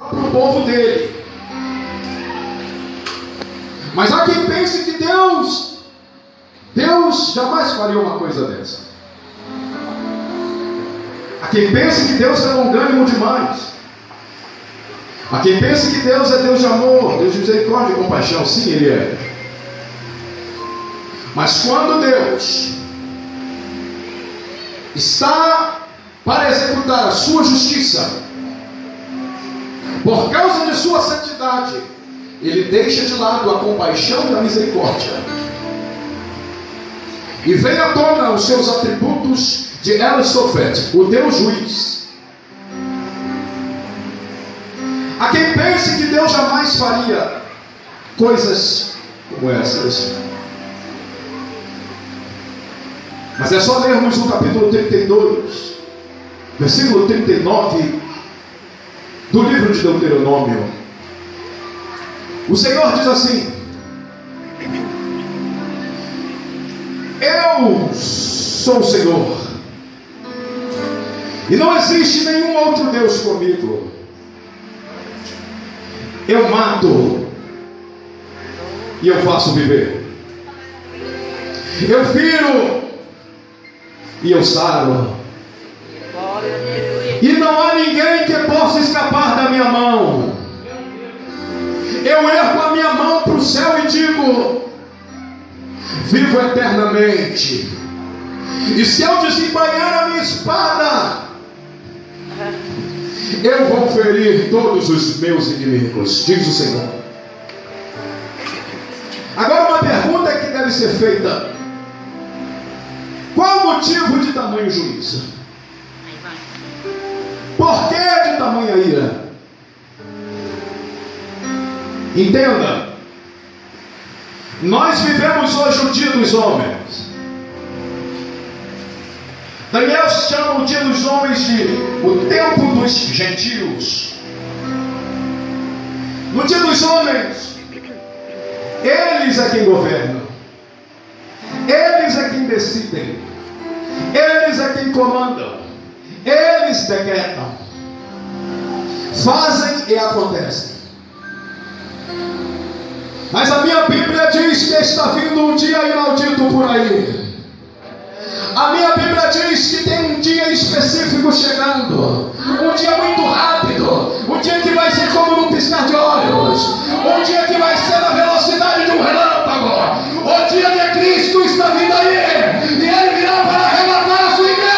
para o povo dele. Mas há quem pense que Deus jamais faria uma coisa dessa. Há quem pense que Deus é longânimo demais. Há quem pense que Deus é Deus de amor, Deus de misericórdia e compaixão. Sim, Ele é. Mas quando Deus está para executar a sua justiça, por causa de sua santidade, Ele deixa de lado a compaixão e a misericórdia e vem à tona os seus atributos de El Sofet, o Deus juiz. Há quem pense que Deus jamais faria coisas como essas. Mas é só lermos no capítulo 32, versículo 39 do livro de Deuteronômio. O Senhor diz assim: eu sou o Senhor, e não existe nenhum outro Deus comigo. Eu mato e eu faço viver. Eu firo e eu saro. E não há ninguém que possa escapar da minha mão. Eu ergo a minha mão para o céu e digo: vivo eternamente. E se eu desembainhar a minha espada, eu vou ferir todos os meus inimigos, diz o Senhor. Agora uma pergunta que deve ser feita: qual o motivo de tamanho juízo? Por que de tamanha ira? Entenda, nós vivemos hoje o dia dos homens. Daniel chama o dia dos homens de o tempo dos gentios. No dia dos homens, eles é quem governam, eles é quem decidem, eles é quem comandam, eles decretam, fazem e acontecem. Mas a minha Bíblia diz que está vindo um dia inaudito por aí. A minha Bíblia diz que tem um dia específico chegando, um dia muito rápido, um dia que vai ser como num piscar de olhos, um dia que vai ser na velocidade de um relâmpago. O dia de Cristo está vindo aí, e Ele virá para arrebatar a sua igreja.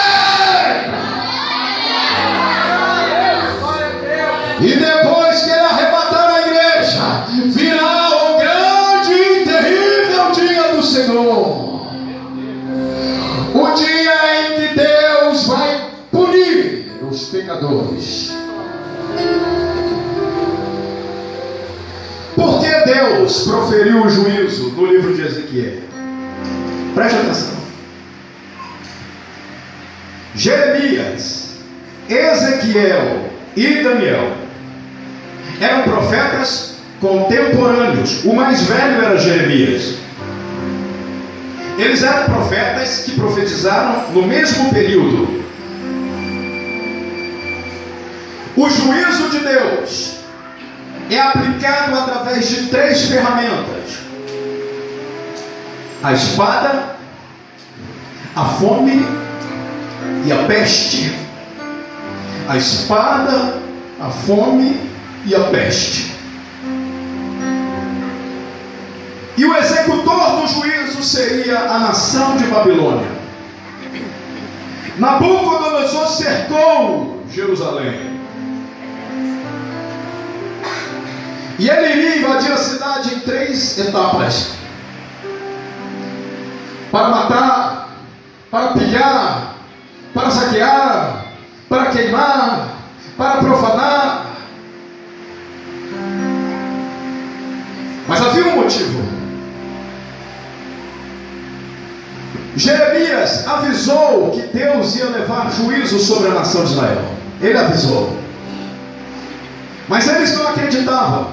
E depois que Ele arrebatar a igreja, virá o grande e terrível dia do Senhor. O dia em que Deus vai punir os pecadores. Por que Deus proferiu o juízo no livro de Ezequiel? Preste atenção. Jeremias, Ezequiel e Daniel eram profetas contemporâneos. O mais velho era Jeremias. Eles eram profetas que profetizaram no mesmo período. O juízo de Deus é aplicado através de 3 ferramentas: a espada, a fome e a peste. A espada, a fome e a peste. E o executor do juízo seria a nação de Babilônia. Nabucodonosor cercou Jerusalém. E ele iria invadir a cidade em 3 etapas: para matar, para pilhar, para saquear, para queimar, para profanar. Mas havia um motivo. Jeremias avisou que Deus ia levar juízo sobre a nação de Israel. Ele avisou. Mas eles não acreditavam.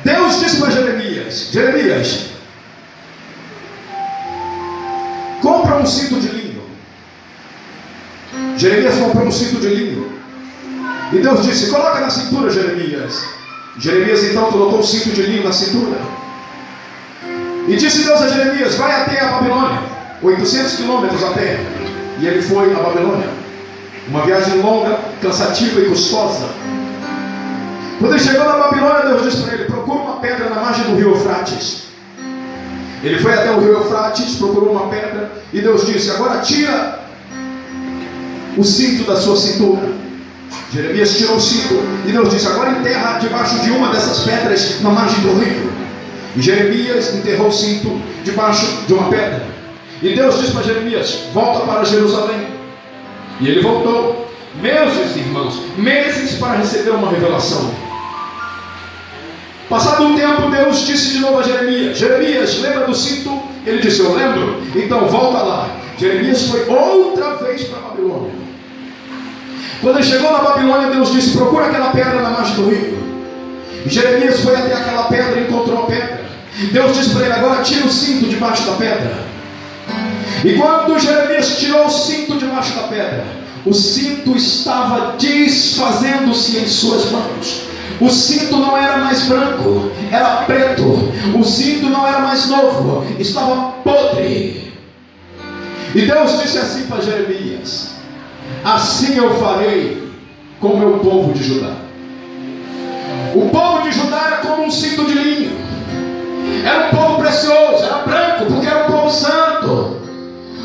Deus disse para Jeremias: Jeremias, compra um cinto de linho. Jeremias comprou um cinto de linho. E Deus disse: coloca na cintura, Jeremias. Jeremias então colocou o cinto de linho na cintura. E disse Deus a Jeremias: vai até a Babilônia, 800 quilômetros a pé. E ele foi a Babilônia. Uma viagem longa, cansativa e custosa. Quando ele chegou na Babilônia, Deus disse para ele: procura uma pedra na margem do rio Eufrates. Ele foi até o rio Eufrates, procurou uma pedra. E Deus disse: agora tira o cinto da sua cintura. Jeremias tirou o cinto. E Deus disse: agora enterra debaixo de uma dessas pedras na margem do rio. E Jeremias enterrou o cinto debaixo de uma pedra. E Deus disse para Jeremias: volta para Jerusalém. E ele voltou. Meses, irmãos, meses para receber uma revelação. Passado um tempo, Deus disse de novo a Jeremias: Jeremias, lembra do cinto? Ele disse: eu lembro. Então volta lá. Jeremias foi outra vez para a Babilônia. Quando ele chegou na Babilônia, Deus disse: procura aquela pedra na margem do rio. E Jeremias foi até aquela pedra e encontrou a pedra. Deus disse para ele: agora tira o cinto debaixo da pedra. E quando Jeremias tirou o cinto debaixo da pedra, o cinto estava desfazendo-se em suas mãos. O cinto não era mais branco, era preto. O cinto não era mais novo, estava podre. E Deus disse assim para Jeremias: assim eu farei com o meu povo de Judá. O povo de Judá era como um cinto de linho. Era um povo precioso, era branco, porque era um povo santo.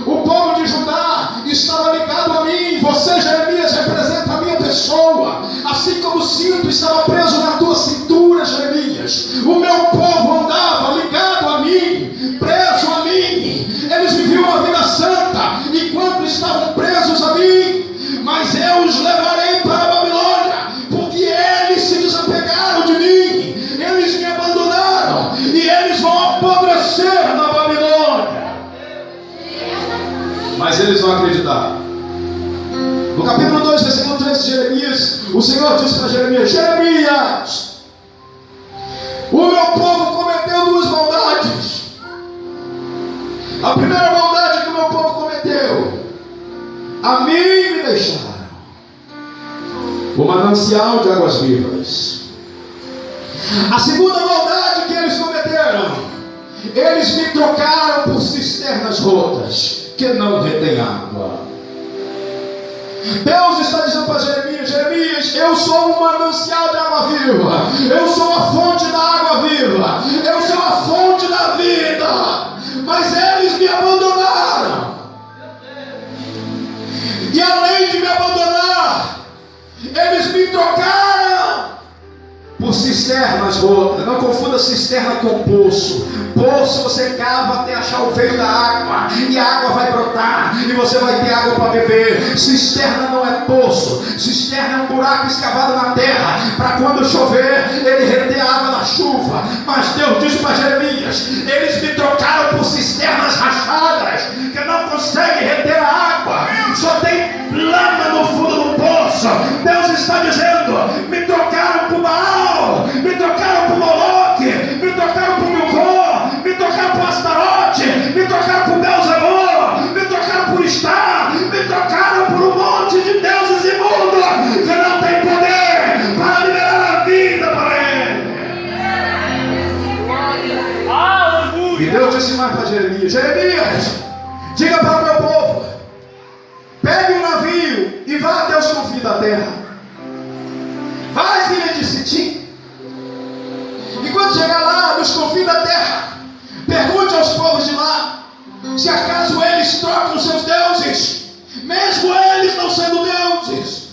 O povo de Judá estava ligado a mim. Você, Jeremias, representa a minha pessoa. Assim como o cinto estava preso na tua cintura, Jeremias, o meu povo andava ligado a mim, preso a mim. Eles viviam uma vida santa enquanto estavam presos a mim. Mas eu os levarei para a Babilônia, porque eles se desapegaram de mim. Eles me abandonaram e eles vão apodrecer na Babilônia. Mas eles não acreditaram. No capítulo 2, versículo 3 de Jeremias, o Senhor disse para Jeremias: Jeremias, o meu povo cometeu duas maldades. A primeira maldade que o meu povo cometeu: a mim me deixaram o manancial de águas vivas. A segunda maldade que eles cometeram: eles me trocaram por cisternas rotas que não retêm água. Deus está dizendo para Jeremias: Jeremias, eu sou um manancial de água viva. Eu sou a fonte da água viva. Eu sou a fonte da vida. Mas eles me abandonaram. E além de me abandonar, eles me trocaram por cisternas rotas. Não confunda cisterna com poço. Poço você cava até achar o veio da água, e a água vai brotar, e você vai ter água para beber. Cisterna não é poço. Cisterna é um buraco escavado na terra, para quando chover, ele reter a água da chuva. Mas Deus disse para Jeremias: eles me trocaram por cisternas rachadas, que não conseguem reter a água, só tem lama no fundo do poço. Deus está dizendo: me trocaram por Baal, me trocaram por Moloque, me trocaram por Milcom, me trocaram por Astarote, me trocaram por Belzebul, me trocaram por Estar, me trocaram por um monte de deuses imundos que não tem poder para liberar a vida para ele. E Deus disse mais para Jeremias: Jeremias, diga para o meu povo: pegue um navio e vá até os confins da terra. Vai, filha de Sitim. E quando chegar lá nos confins da terra, pergunte aos povos de lá se acaso eles trocam seus deuses, mesmo eles não sendo deuses.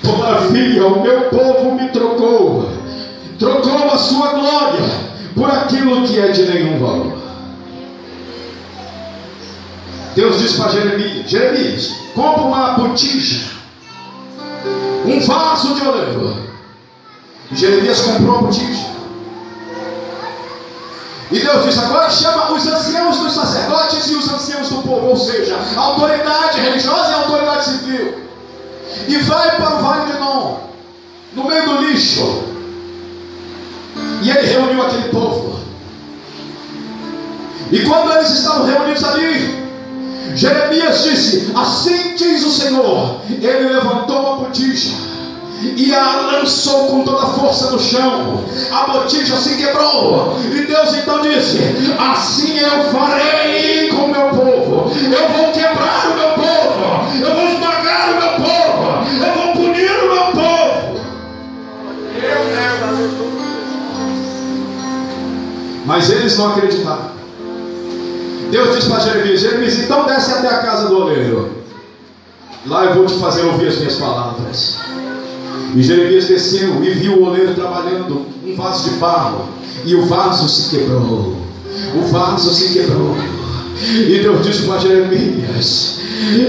Todavia o meu povo me trocou a sua glória por aquilo que é de nenhum valor. Deus disse para Jeremias: Jeremias, compra uma botija, um vaso de oleiro. E Jeremias comprou a botija. E Deus disse: agora chama os anciãos dos sacerdotes e os anciãos do povo, ou seja, a autoridade religiosa e a autoridade civil, e vai para o vale de Non, no meio do lixo. E ele reuniu aquele povo. E quando eles estavam reunidos ali, Jeremias disse: assim diz o Senhor. Ele levantou a botija e a lançou com toda a força no chão. A botija se quebrou, e Deus então disse: assim eu farei com o meu povo. Eu vou quebrar o meu povo, eu vou esmagar o meu povo, eu vou punir o meu povo. Mas eles não acreditaram. Deus disse para Jeremias: Jeremias, então desce até a casa do oleiro, lá eu vou te fazer ouvir as minhas palavras. E Jeremias desceu e viu o oleiro trabalhando um vaso de barro, e o vaso se quebrou. O vaso se quebrou. E Deus disse para Jeremias: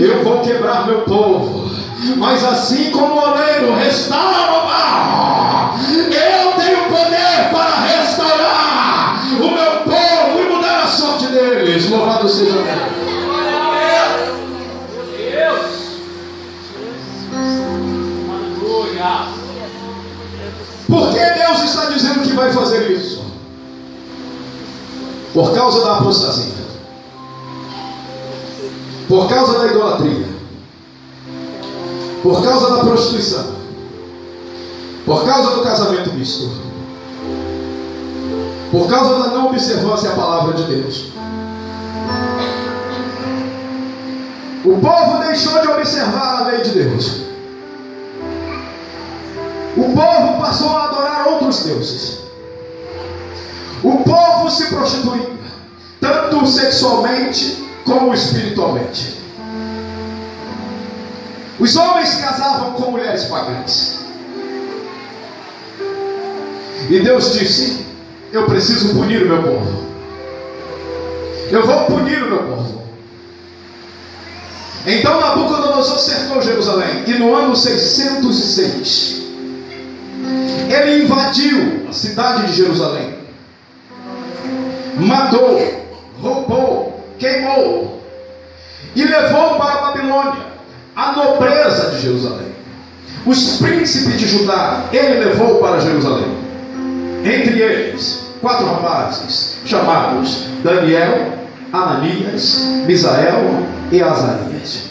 eu vou quebrar meu povo, mas assim como o oleiro restaura o barro, eu tenho poder para restaurar o meu povo e mudar a sorte deles. Louvado seja Deus. Por que Deus está dizendo que vai fazer isso? Por causa da apostasia, por causa da idolatria, por causa da prostituição, por causa do casamento misto, por causa da não observância à palavra de Deus. O povo deixou de observar a lei de Deus. O povo passou a adorar outros deuses. O povo se prostituía, tanto sexualmente como espiritualmente. Os homens casavam com mulheres pagãs. E Deus disse: eu preciso punir o meu povo. Eu vou punir o meu povo. Então Nabucodonosor cercou Jerusalém, e no ano 606 ele invadiu a cidade de Jerusalém, matou, roubou, queimou e levou para a Babilônia a nobreza de Jerusalém. Os príncipes de Judá ele levou para Jerusalém, entre eles 4 rapazes chamados Daniel, Ananias, Misael e Azarias.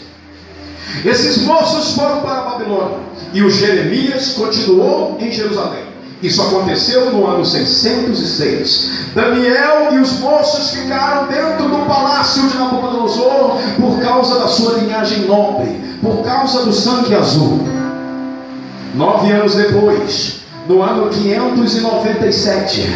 Esses moços foram para a Babilônia, e o Jeremias continuou em Jerusalém. Isso aconteceu no ano 606. Daniel e os moços ficaram dentro do palácio de Nabucodonosor por causa da sua linhagem nobre, por causa do sangue azul. 9 anos depois, no ano 597,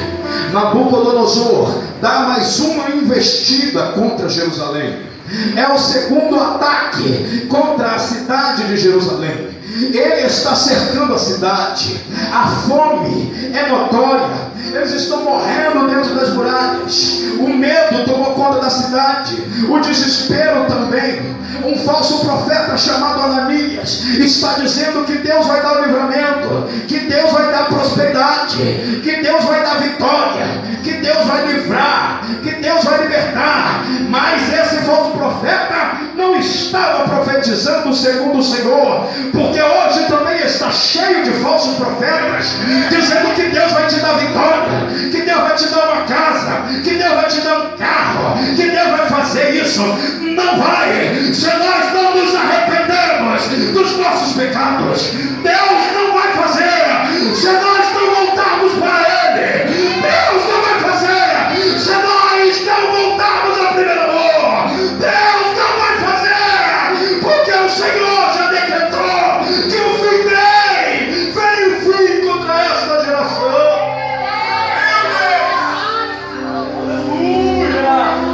Nabucodonosor dá mais uma investida contra Jerusalém. É o segundo ataque contra a cidade de Jerusalém. Ele está cercando a cidade. A fome é notória. Eles estão morrendo dentro das muralhas. O medo tomou conta da cidade. O desespero também. Um falso profeta chamado Ananias está dizendo que Deus vai dar o livramento, que Deus vai dar prosperidade, que Deus vai dar vitória, que Deus vai livrar, que Deus vai libertar. Mas esse falso profeta não estava profetizando segundo o Senhor, porque hoje também está cheio de falsos profetas dizendo que Deus vai te dar vitória, que Deus vai te dar uma casa, que Deus vai te dar um carro, que Deus vai fazer isso. Não vai. Se nós não nos arrependemos dos nossos pecados, Deus não vai fazer. Se nós não voltarmos para Ele, Deus não vai fazer. Se nós não voltarmos ao primeiro amor, Deus não vai fazer, porque o Senhor já decretou que o fim vem o fim contra esta geração.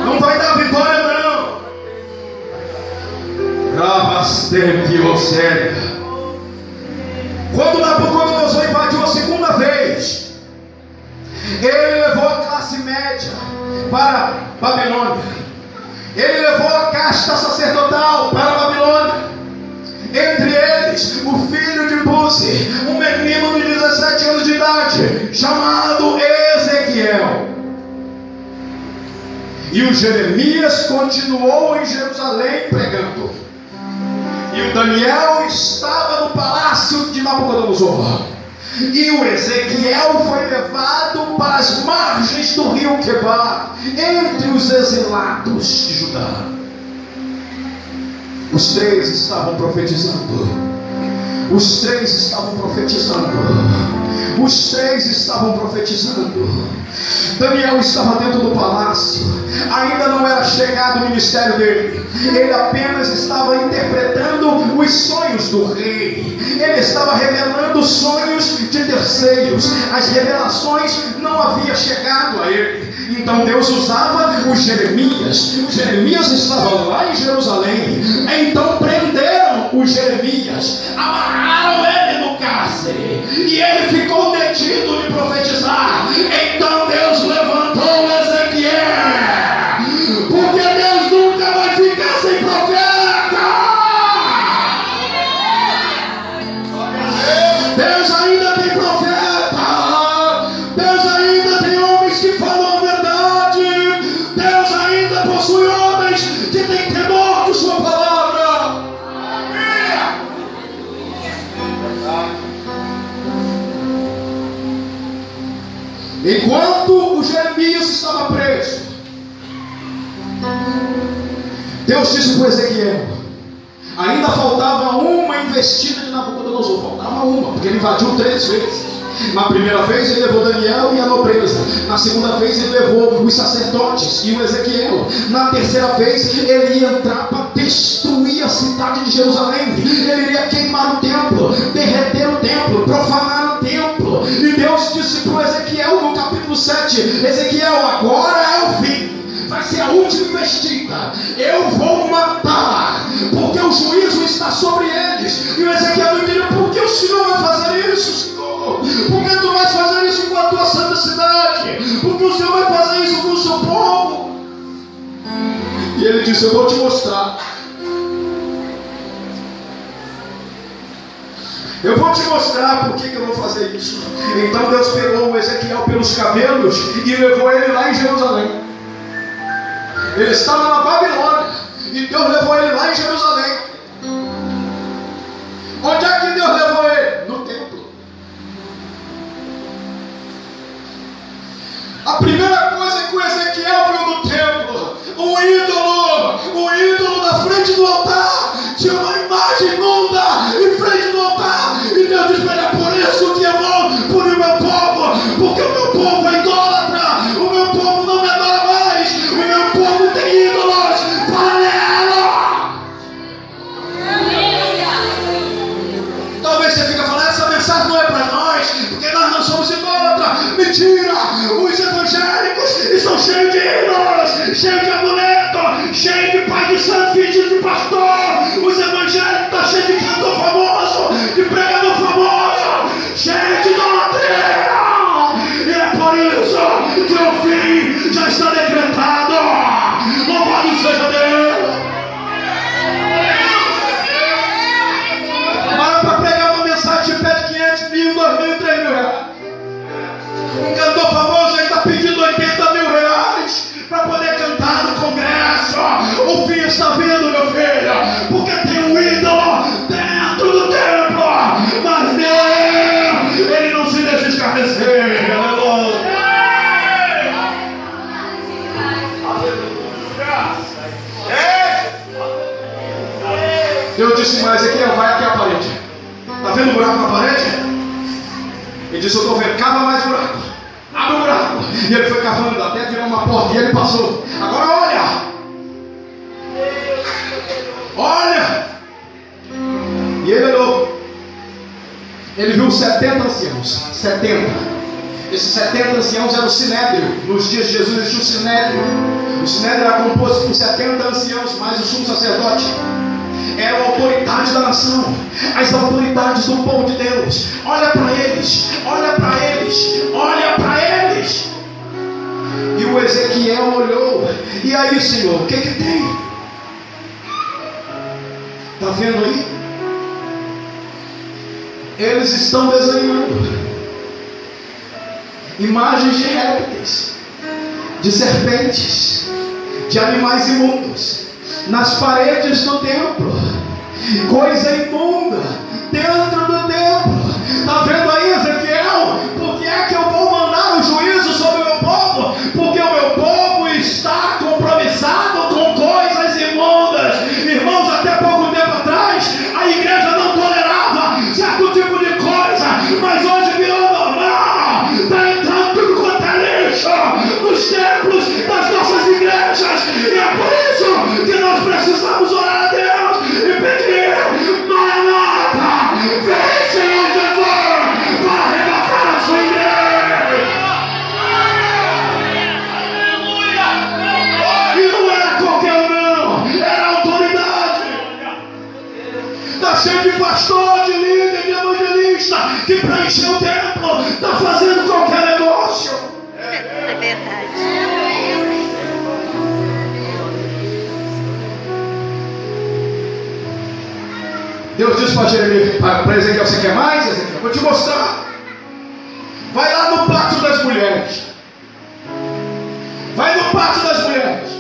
Não vai dar vitória não. Rabastente você. Quando Nabucodonosor invadiu a segunda vez, ele levou a classe média para Babilônia. Ele levou a casta sacerdotal para a Babilônia. Entre eles, o filho de Buzi, um menino de 17 anos de idade, chamado Ezequiel. E o Jeremias continuou em Jerusalém pregando. E o Daniel estava no palácio de Nabucodonosor. E o Ezequiel foi levado para as margens do rio Quebar, entre os exilados de Judá. Os 3 estavam profetizando. Os três estavam profetizando. Os três estavam profetizando. Daniel estava dentro do palácio. Ainda não era chegado o ministério dele. Ele apenas estava interpretando os sonhos do rei. Ele estava revelando sonhos de terceiros. As revelações não haviam chegado a ele. Então Deus usava os Jeremias. O Jeremias estava lá em Jerusalém. Então prenderam os Jeremias, amarraram ele no cárcere, e ele ficou detido de profetizar. Então Deus levantou Ezequiel, porque Deus nunca vai ficar sem profeta. Deus ainda tem profeta. Deus ainda tem homens que falam a verdade. Deus ainda possui homens que têm temor de sua palavra. Enquanto o Jeremias estava preso, Deus disse para Ezequiel: ainda faltava uma investida de Nabucodonosor. Faltava uma, porque ele invadiu 3 vezes. Na primeira vez ele levou Daniel e a nobreza. Na segunda vez ele levou os sacerdotes e o Ezequiel. Na terceira vez ele ia entrar para destruir a cidade de Jerusalém. Ele iria queimar o templo, derreter o templo, profanar o templo. E Deus disse para o Ezequiel no capítulo 7: Ezequiel, agora é o fim. Vai ser a última investida. Eu vou matar, porque o juízo está sobre eles. E o Ezequiel não entendeu: por que o Senhor vai fazer isso, Senhor? Por que tu vais fazer isso com a tua santa cidade? Por que o Senhor vai fazer isso com o seu povo? E ele disse: eu vou te mostrar. Eu vou te mostrar por que eu vou fazer isso. Então Deus pegou o Ezequiel pelos cabelos e levou ele lá em Jerusalém. Ele estava na Babilônia e Deus levou ele lá em Jerusalém. Onde é que Deus levou ele? No templo. A primeira coisa que o Ezequiel viu no templo, o ídolo na frente do altar, tinha uma imagem imunda em frente do altar. E Deus disse: é por isso que eu vou punir o meu povo, porque o meu povo é idólatra, o meu povo não me adora mais, o meu povo tem ídolos. Panela! Talvez você fique falando: essa mensagem não é para nós, porque nós não somos idólatras. Mentira! Os evangélicos estão cheios de ídolos, cheios de amuleto, cheios de pai de santo, filho de pastor. Os evangélicos estão cheios de cantor famoso, de pregador famoso, cheios de idolatria. E é por isso que o fim já está decretado. Louvado seja Deus. Para pregar uma mensagem de pé de 500 mil, 2 mil, 3 mil reais. Um cantor famoso está pedindo 80 mil reais para poder cantar no congresso. O fim está vindo, meu filho, porque tem um ídolo dentro do templo. Mas Deus, ele não se deixa escarnecer. Aleluia. Deus disse: mas Ezequiel, vai até a parede. Está vendo o buraco na parede? Ele disse: eu estou vendo, cava mais buraco, abre o buraco. E ele foi cavando até virar uma porta, e ele passou. Agora olha. E ele olhou. Ele viu 70 anciãos. 70. Esses 70 anciãos eram o Sinédrio. Nos dias de Jesus existia o Sinédrio. O Sinédrio era composto por 70 anciãos, mais o sumo sacerdote. Era a autoridade da nação, as autoridades do povo de Deus. Olha para eles, olha para eles, olha para eles. E o Ezequiel olhou. E aí, Senhor, o que tem? Está vendo aí? Eles estão desenhando imagens de répteis, de serpentes, de animais imundos nas paredes do templo. Coisa imunda dentro do templo. Está vendo aí, Ezequiel? Por que é que eu vou mandar o juízo sobre o meu povo? Porque o meu povo está compromissado com coisas imundas. Irmãos, até pouco tempo atrás a igreja não tolerava. Se precisamos orar a Deus e pedir: Maranata, vem, Senhor Jesus, para arrebatar a sua igreja. E não era qualquer um, não, era autoridade. Está cheio de pastor, de líder, de evangelista que preencheu o templo, está fazendo qualquer negócio. É verdade. Deus disse para Jeremias, para Ezequiel: você quer mais, Ezequiel? Vou te mostrar. Vai lá no pátio das mulheres. Vai no pátio das mulheres.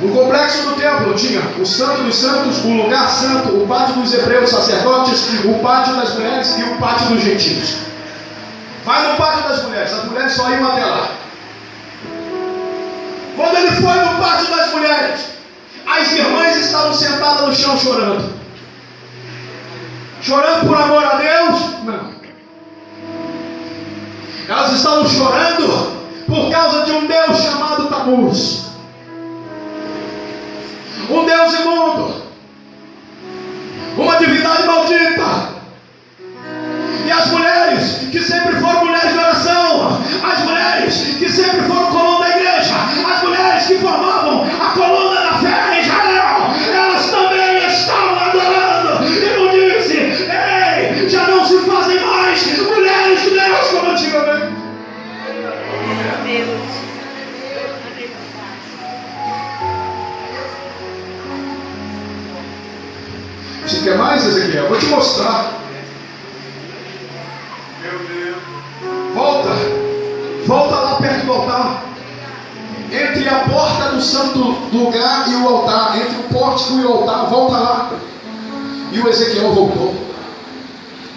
No complexo do templo tinha o Santo dos Santos, o lugar santo, o pátio dos hebreus sacerdotes, o pátio das mulheres e o pátio dos gentios. Vai no pátio das mulheres, as mulheres só iam até lá. Quando ele foi no pátio das mulheres, as irmãs estavam sentadas no chão chorando. Chorando por amor a Deus? Não. Elas estavam chorando por causa de um Deus chamado Tamuz. Um Deus imundo. Uma divindade maldita. E as mulheres que sempre foram mulheres de oração, as mulheres que sempre foram coluna da igreja, as mulheres que formavam a coluna da fé em Israel, elas também estavam adorando. E não disse: ei, já não se fazem mais mulheres de Deus como antigamente. Deus. Você quer mais, Ezequiel? Vou te mostrar. Volta lá perto do altar. Entre a porta do santo lugar e o altar, entre o pórtico e o altar, volta lá. E o Ezequiel voltou.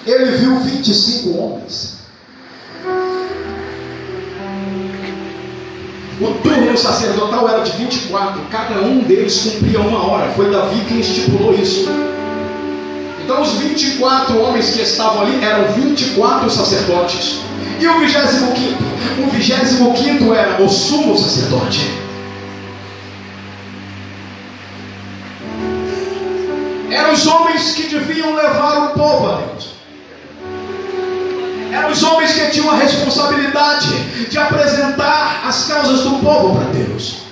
Ele viu 25 homens. O turno sacerdotal era de 24. Cada um deles cumpria 1 hora. Foi Davi quem estipulou isso. Então os 24 homens que estavam ali eram 24 sacerdotes. E o 25º? O 25º era o sumo sacerdote. Eram os homens que deviam levar o povo a Deus. Eram os homens que tinham a responsabilidade de apresentar as causas do povo para Deus.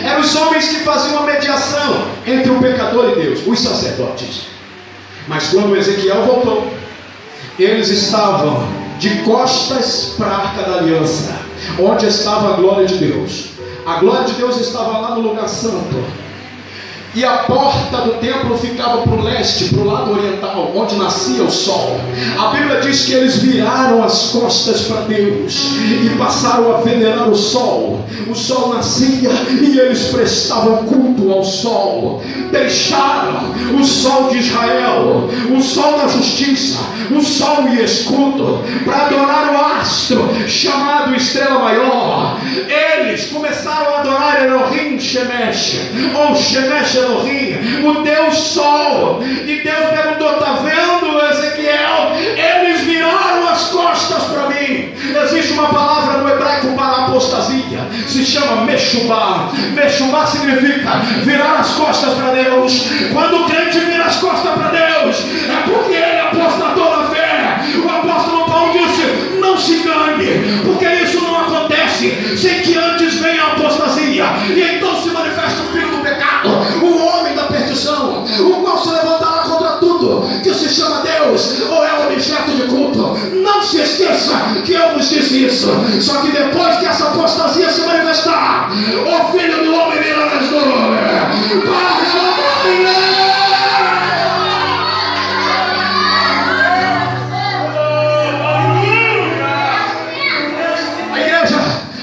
Eram os homens que faziam a mediação entre o pecador e Deus, os sacerdotes. Mas quando Ezequiel voltou, eles estavam de costas para a Arca da Aliança, onde estava a glória de Deus. A glória de Deus estava lá no lugar santo. E a porta do templo ficava para o leste, para o lado oriental, onde nascia o sol. A Bíblia diz que eles viraram as costas para Deus e passaram a venerar o sol. O sol nascia e eles prestavam culto ao sol. Deixaram o sol de Israel, o sol da justiça, o sol e escudo, para adorar o astro chamado estrela maior. Eles começaram a adorar Elohim Shemesh, ou Shemesh Elohim, o Deus Sol. E Deus perguntou: está vendo, Ezequiel? Eles viraram as costas para mim. Existe uma palavra no hebraico para apostasia, se chama Meshubá. Meshubá significa virar as costas para Deus. Quando o crente vira as costas para Deus, é porque ele apostatou na fé. O apóstolo Paulo disse: não se engane, porque isso não acontece sem que antes venha a apostasia, e então se manifesta o filho do pecado, o homem da perdição, o qual se levantará contra tudo que se chama Deus ou é objeto de culto. Não se esqueça que eu vos disse isso. Só que depois que essa apostasia se manifestar, o filho do homem virá nas nuvens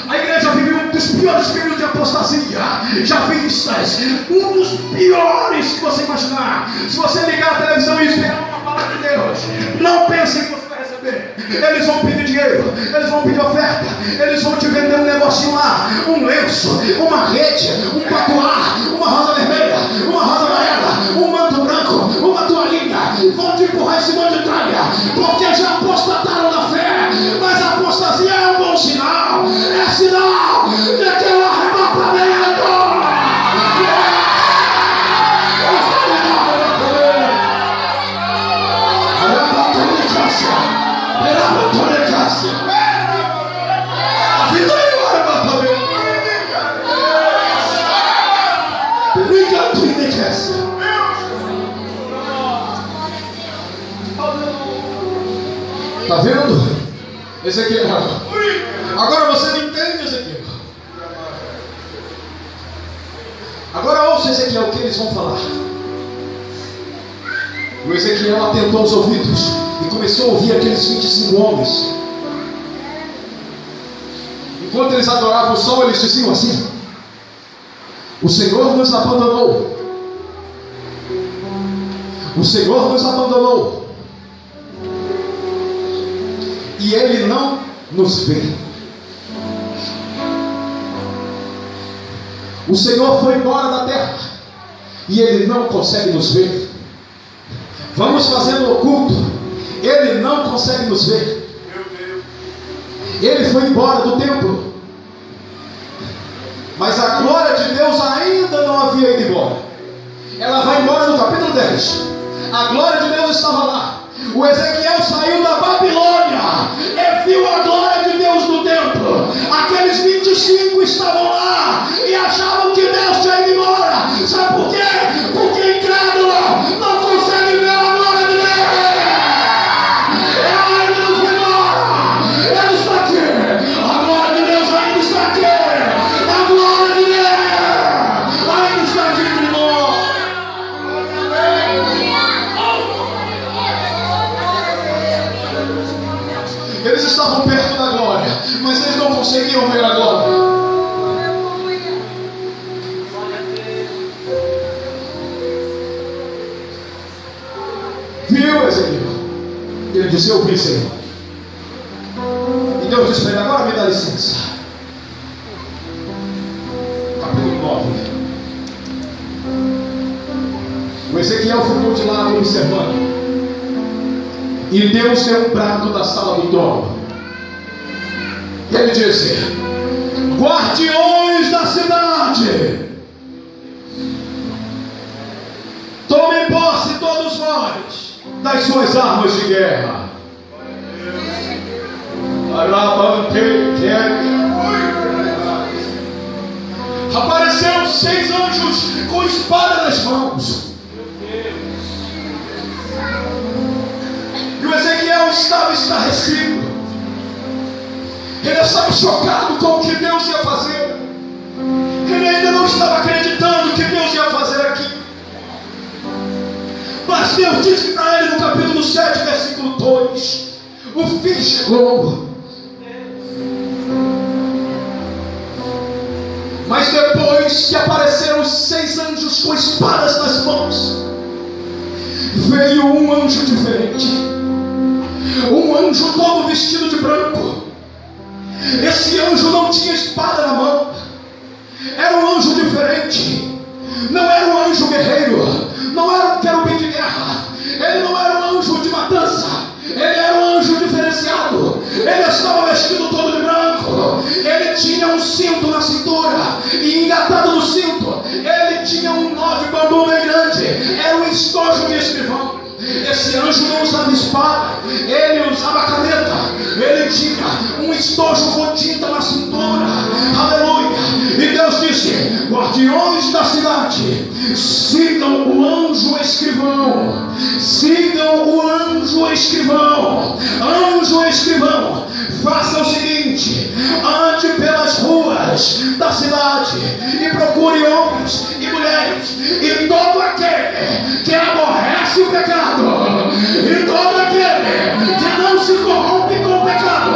para a igreja viveu um dos piores períodos de apostasia já vistas, um dos piores que você imaginar. Se você ligar a televisão e esperar uma palavra de Deus, não pense que você vai receber. Eles vão pedir dinheiro, eles vão pedir oferta, eles vão te vender um negocinho lá, um lenço, uma rede, um patuá, uma rosa vermelha, uma rosa amarela, um manto branco, uma toalhinha. Vão te empurrar esse monte de tralha, porque já apostataram da fé. Mas a apostasia é um bom sinal, é sinal de que o arrebatamento Está vendo? Ezequiel. Agora você não entende, Ezequiel. Agora ouça, Ezequiel, o que eles vão falar. O Ezequiel atentou os ouvidos e começou a ouvir aqueles 25 homens. Enquanto eles adoravam o sol, eles diziam assim: o Senhor nos abandonou. O Senhor nos abandonou. E Ele não nos vê. O Senhor foi embora da terra e Ele não consegue nos ver. Vamos fazendo oculto, Ele não consegue nos ver. Ele foi embora do templo, mas a glória de Deus ainda não havia ido embora. Ela vai embora no capítulo 10. A glória de Deus estava lá. O Ezequiel saiu da Babilônia e viu a glória de Deus no templo. Aqueles 25 estavam lá e achavam que Deus tinha ido embora. Sabe por quê? Porque incrédulo não consegue ver a glória de Deus. Ela ainda não foi embora. Ela está aqui. A glória de Deus ainda está aqui. A glória de Deus ainda está aqui entre nós. Eles estavam perto da glória, mas eles não conseguiam ver a glória. Viu, Ezequiel? Ele disse: eu vi, Senhor. E Deus disse para ele: agora me dá licença. Capítulo 9. O Ezequiel ficou de lado observando. E Deus deu um brado da sala do trono. E ele disse: guardiões da cidade, tomem posse todos vós das suas armas de guerra. Apareceram 6 anjos com espada nas mãos. E o Ezequiel estava estarrecido. Ele estava chocado com o que Deus ia fazer. Ele ainda não estava acreditando que Deus ia fazer aqui. Mas Deus disse para ele no capítulo 7, versículo 2: o fim chegou. Mas depois que apareceram os 6 anjos com espadas nas mãos, veio um anjo diferente. Um anjo todo vestido de branco. Esse anjo não tinha espada na mão. Era um anjo diferente. Não era um anjo guerreiro. Não era um querubim de guerra. Ele não era um anjo de matança. Ele era um anjo diferenciado. Ele estava vestido todo de branco. Ele tinha um cinto na cintura. E engatado no cinto, ele tinha um nó de bambu bem grande. Era um estojo de escrivão. Esse anjo não usava espada, ele usava caneta. Ele tinha um estojo com tinta na cintura. Aleluia. E Deus disse: guardiões da cidade, sigam o anjo escrivão. Sigam o anjo escrivão. Anjo escrivão, faça o seguinte: ande pelas ruas da cidade e procure homens e mulheres, e todo aquele que aborrece o pecado, e todo aquele que não se corrompe com o pecado,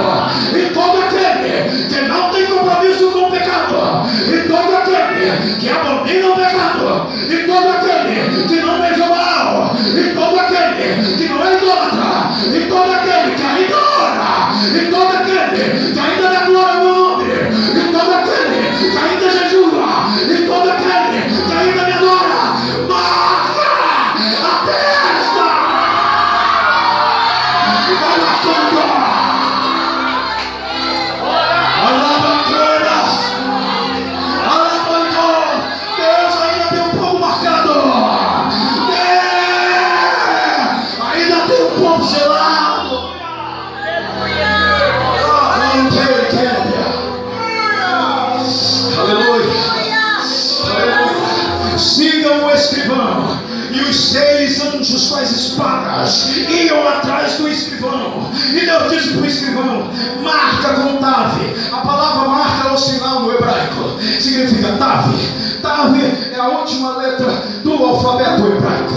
e todo aquele que não tem compromisso com o pecado, e todo aquele que abomina o pecado, e todo aquele que não beija mal, e todo aquele que não é idólatra, e todo aquele que ainda ora, e todo aquele que ainda dá glória ao nome, e todo aquele que ainda jejua, e todo aquele que ainda me adora, mata a testa. levitas iam atrás do escrivão. E Deus disse para o escrivão: marca com Tav. A palavra marca é o sinal no hebraico. Significa Tav. Tav é a última letra do alfabeto hebraico.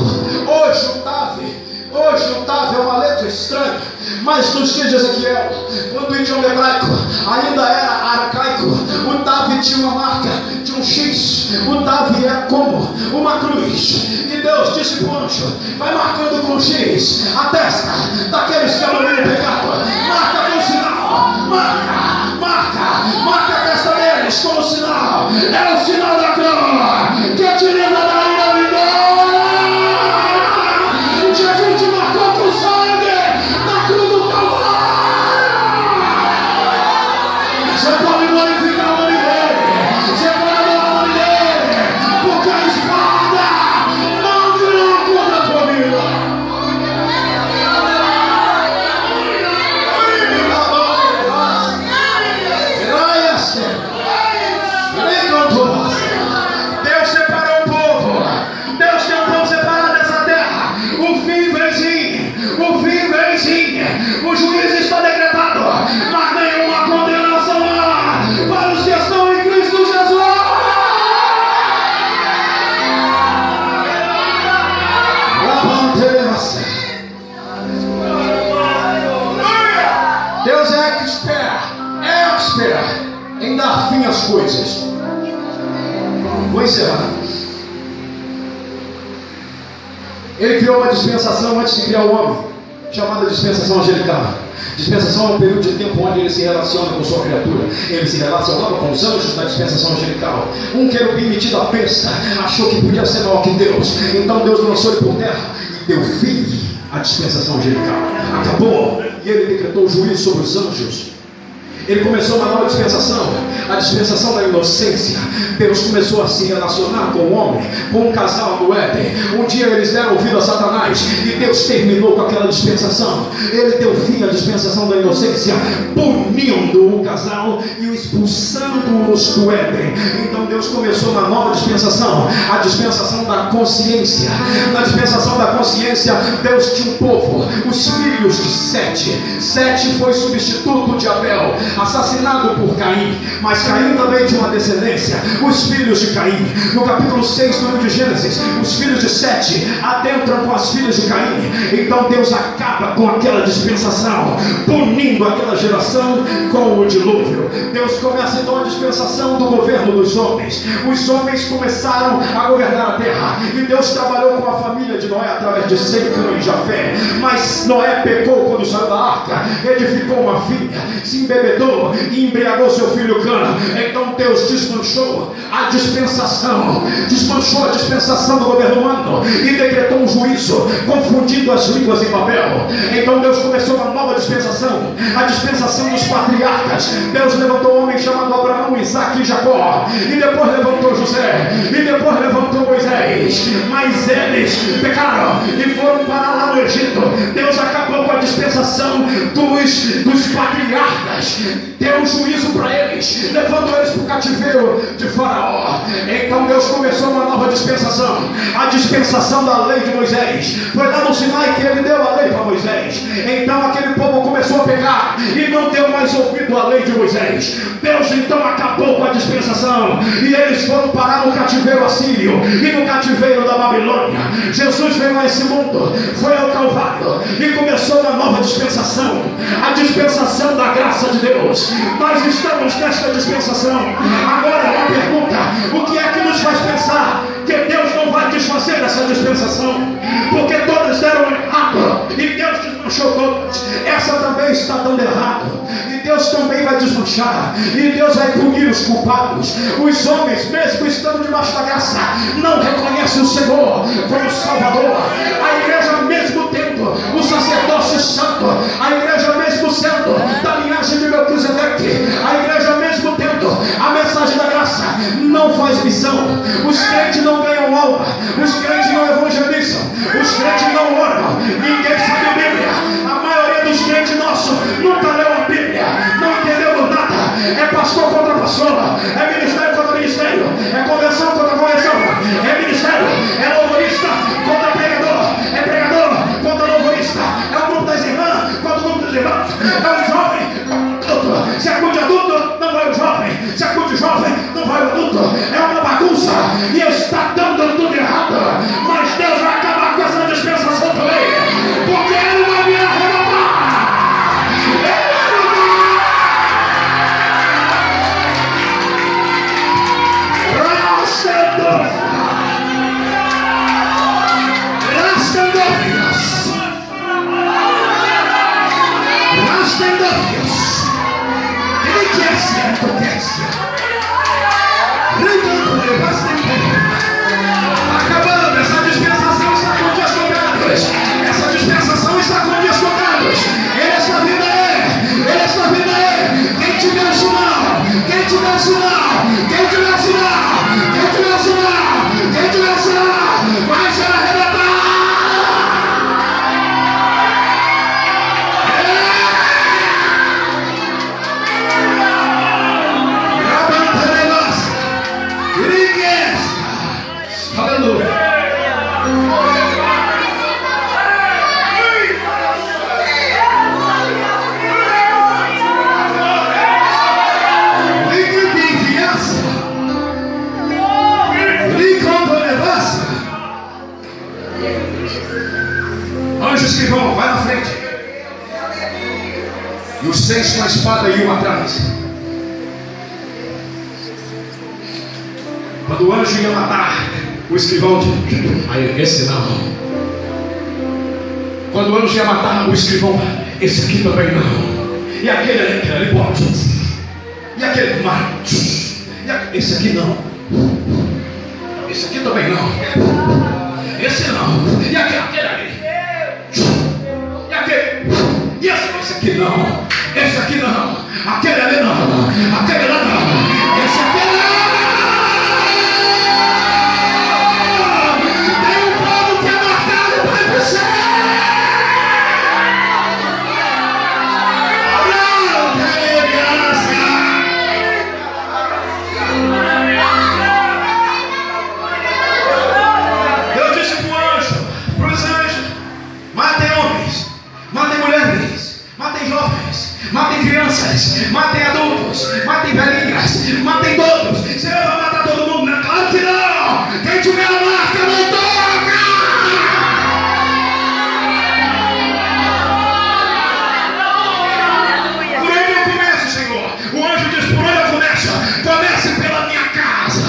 Hoje o Tav é uma letra estranha, mas nos dias de Ezequiel, quando o idioma hebraico ainda era arcaico, o Tav tinha uma marca de um X. O Tav era como uma cruz. E Deus disse para o anjo: vai marcando com X a testa daqueles que abominam o pecado. Marca com sinal. Marca a testa deles como sinal. É o sinal da cruz que te leva da ira vindoura. Jesus te marcou com sangue na cruz do Calvário. Você pode glorificar o nome dele, você pode adorar o nome dele, porque a espada não virou contra a tua vida. Deus separou o povo. Deus tem um povo separado dessa terra. O fim vem sim. O juízo está decretado, mas nenhuma condenação há para os que estão em Cristo Jesus. Deus é expert em dar fim às coisas. Vou encerrar. Ele criou uma dispensação antes de criar o homem, chamada dispensação angelical. Dispensação é um período de tempo onde ele se relaciona com sua criatura. Ele se relacionava com os anjos da dispensação angelical. Um querubim metido à besta achou que podia ser maior que Deus. Então Deus lançou ele por terra e deu fim à dispensação angelical. Acabou. E ele decretou o juízo sobre os anjos. Ele começou uma nova dispensação, a dispensação da inocência. Deus começou a se relacionar com o homem, com um casal no Éden. Um dia eles deram ouvido a Satanás e Deus terminou com aquela dispensação. Ele deu fim à dispensação da inocência, punindo o casal e o expulsando-os do Éden. Então Deus começou uma nova dispensação, a dispensação da consciência. Na dispensação da consciência, Deus tinha um povo, os filhos de Sete. Sete foi substituto de Abel, assassinado por Caim, mas Caim também tinha uma descendência, os filhos de Caim. No capítulo 6 do livro de Gênesis, os filhos de Sete adentram com as filhas de Caim. Então Deus acaba com aquela dispensação, punindo aquela geração com o dilúvio. Deus começa então a dispensação do governo dos homens. Os homens começaram a governar a terra, e Deus trabalhou com a família de Noé através de Sem, Cã e Jafé. Mas Noé pecou quando saiu da arca, edificou uma filha, se embebedou e embriagou seu filho Cã. Então Deus desmanchou a dispensação do governo humano e decretou um juízo, confundindo as línguas em Babel. Então Deus começou uma nova dispensação, a dispensação dos patriarcas. Deus levantou um homem chamado Abraão, Isaque e Jacó, e depois levantou José, e depois levantou Moisés. Mas eles pecaram e foram parar lá no Egito. Deus acabou com a dispensação dos patriarcas, deu juízo para eles, levando eles para o cativeiro de Faraó. Então Deus começou uma nova dispensação, a dispensação da lei de Moisés. Foi lá no Sinai que ele deu a lei para Moisés. Então aquele povo começou a pecar e não deu mais ouvido à lei de Moisés. Deus então acabou com a dispensação e eles foram parar no cativeiro assírio e no cativeiro da Babilônia. Jesus veio a esse mundo, foi ao Calvário e começou uma nova dispensação, a dispensação da graça de Deus. Nós estamos nesta dispensação. Agora uma pergunta: o que é que nos faz pensar que Deus não vai desfazer essa dispensação? Porque todas deram errado e Deus desmanchou todas. Essa também está dando errado e Deus também vai desmanchar, e Deus vai punir os culpados. Os homens, mesmo estando debaixo da graça, não reconhecem o Senhor como Salvador. A igreja, mesmo tendo o sacerdócio santo, a igreja mesmo sendo da linhagem de Melquisedeque, a igreja mesmo tendo a mensagem da graça, não faz missão. Os crentes não ganham alma, os crentes não evangelizam, os crentes não oram, ninguém sabe a Bíblia. A maioria dos crentes nossos nunca leu a Bíblia, não entendeu nada. É pastor contra pastor, é ministério contra ministério, é convenção contra convenção, é ministério, é louvorista contra pregador, é pregador contra louvorista. Não, jovem, adulto. Se acude adulto, não vai o jovem. Se acude jovem, não vai o adulto. É uma bagunça e está dando tudo errado. Mas Deus vai acabar com essa dispensação também, porque Ele vai me arrebatar. Ele vai me acabando, essa dispensação está com dias contados. Essa dispensação está com dias contados. Ele está vindo aí. Ele está vindo aí. Quem tiver o sinal, quem tiver o sinal, quem tiver o sinal, quem tiver o sinal, quem tiver o sinal, vai ser arrebatado. Aleluia. Anjo escrivão, vai na frente. E os 6 com a espada e um atrás. Quando o anjo ia matar, o escrivão disse: aí, esse não. Quando o anjo ia matar, o escrivão: esse aqui também não. E aquele ali pode. E aquele mais. Esse aqui não. Esse aqui também não. Esse não. E aquele ali. E aquele. E esse aqui não. Esse aqui não. Aquele ali não. Aquele lá não. Esse aqui não. Matem crianças, matem adultos, matem velhinhas, matem todos. Você vai matar todo mundo? Não, claro que não. Quem tiver a marca não toca. Por onde eu começo, Senhor? O anjo diz: por onde eu começo? Comece pela minha casa.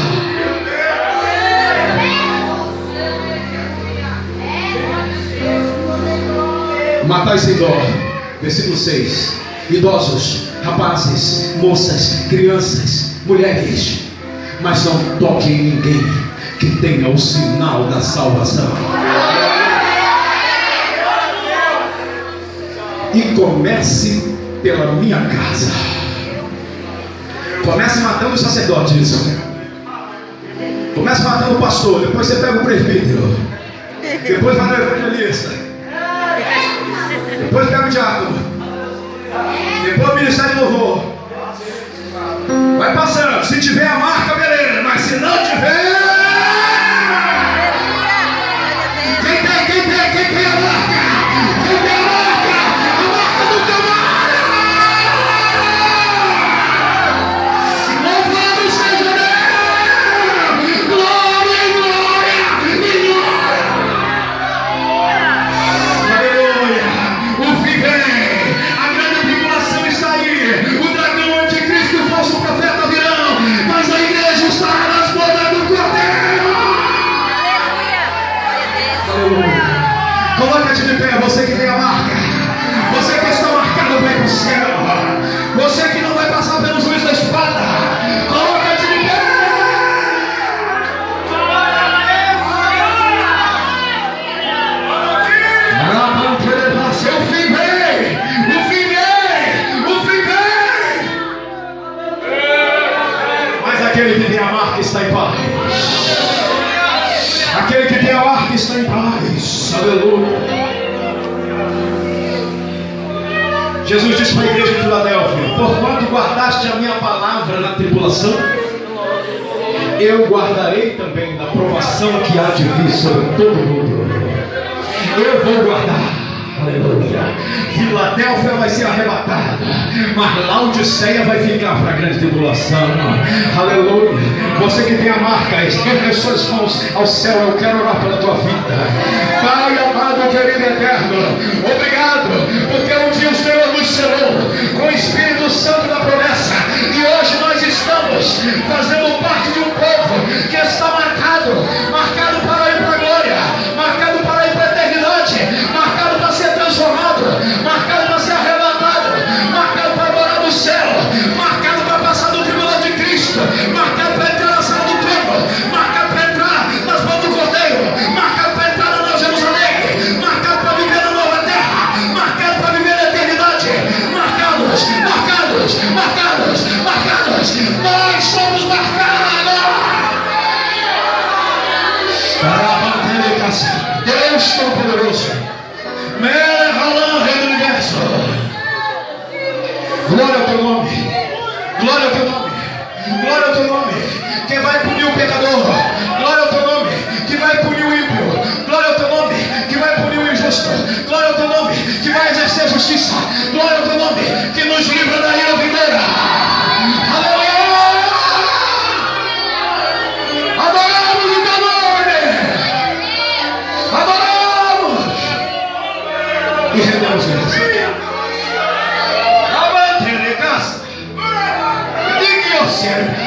Matai sem dó. Versículo 6. Idosos, rapazes, moças, crianças, mulheres, mas não toquem em ninguém que tenha o sinal da salvação. E comece pela minha casa. Comece matando os sacerdotes. Comece matando o pastor. Depois você pega o presbítero. Depois vai no evangelista. Depois pega o diácono. Depois o ministério de louvor. Vai passando. Se tiver a marca, beleza. Mas se não tiver, quem tem a marca? Quem tem a marca? A marca do camarada. Louvado seja Deus. Glória e glória e glória. Aleluia. O fim vem. Está aí, o dragão anticristo e o falso profeta virão, mas a igreja está nas bodas do Cordeiro. Aleluia. Coloca-te de pé, você que tem a marca, você que está marcado para ir para o céu, você que não vai passar pelo juiz da espada, coloca-te de pé. Seu fim vem, o fim aquele que tem a marca está em paz. Aquele que tem a marca está em paz. Aleluia. Jesus disse para a igreja de Filadélfia: porquanto guardaste a minha palavra na tribulação, eu guardarei também da provação que há de vir sobre todo mundo. Eu vou guardar. Aleluia. Filadélfia vai ser arrebatada, mas Laodiceia vai ficar para a grande tribulação. Aleluia. Você que tem a marca, estenda as suas mãos ao céu. Eu quero orar pela tua vida. Pai amado, querido eterno, obrigado, porque um dia o Senhor nos selou com o Espírito Santo da promessa, e hoje nós estamos fazendo parte de um povo que está marcado para ir para a glória, marcado para ir para a eternidade, marcado para ser transformado, marcado para ser arrebatado, marcado para morar no céu, marcado para passar do tribunal de Cristo, marcado para entrar na sala do trono, marcado para entrar nas mãos do Cordeiro, marcado para entrar na Nova Jerusalém, marcado para viver na nova terra, marcado para viver na eternidade, marcados, nós somos marcados. Deus Todo-Poderoso, Rei do Universo, glória ao teu nome, glória ao teu nome, glória ao teu nome, que vai punir o pecador, glória ao teu nome, que vai punir o ímpio, glória ao teu nome, que vai punir o injusto, glória ao teu nome, que vai exercer justiça, glória ao teu nome, que nos livra da ira vindoura. Aleluia! Adoramos o teu nome! Adoramos! E rendemos graças. Avante, casa. E que eu serve.